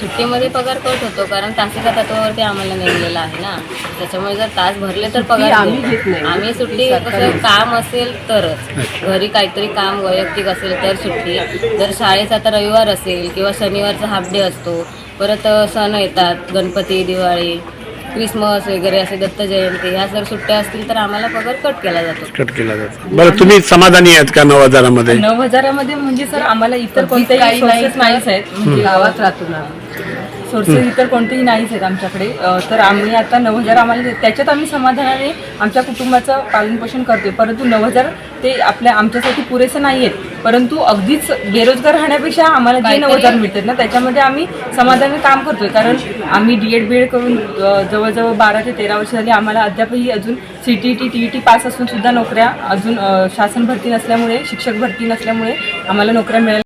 सुट्टीमध्ये पगार कट होतो, कारण तासिका तत्वावरती आम्हाला नेमलेलं आहे ना. त्याच्यामुळे जर तास भरले तर पगार आम्ही घेत नाही. आम्ही सुट्टी कसं काम असेल तरच, घरी काहीतरी काम वैयक्तिक असेल तर सुट्टी. जर शाळेचा आता रविवार असेल किंवा शनिवारचा हाफ डे असतो, परत सण येतात, गणपती, दिवाळी, क्रिसमस वगैरे असे, दत्त जयंती, ह्या जर सुट्ट्या असतील तर आम्हाला पगार कट केला जातो. कट केला जातो. बरं, तुम्ही समाधानी आहात का 9,000मध्ये? 9,000मध्ये म्हणजे सर आम्हाला इतर कोणतेही सोर्सेस नाहीच आहेत, म्हणजे गावात राहतो ना. सोर्सेस इतर कोणतेही नाहीच आहेत आमच्याकडे. तर आम्ही आता 9,000 आम्हाला त्याच्यात आम्ही समाधानाने आमच्या कुटुंबाचं पालनपोषण करतोय. परंतु 9,000 ते आमच्यासाठी पुरेसे नाही आहेत. परंतु अगदीच बेरोजगार राहण्यापेक्षा आम्हाला जे 9,000 मिळतात ना, त्याच्यामध्ये आम्ही समाधानाने काम करतोय. कारण आम्ही DED BED करून जवळजवळ 12 ते 13 वर्ष झाली. आम्हाला अद्यापही अजून CTET TET पास असून सुद्धा नोकऱ्या अजून शासन भरती नसल्यामुळे, शिक्षक भरती नसल्यामुळे आम्हाला नोकऱ्या मिळाल्या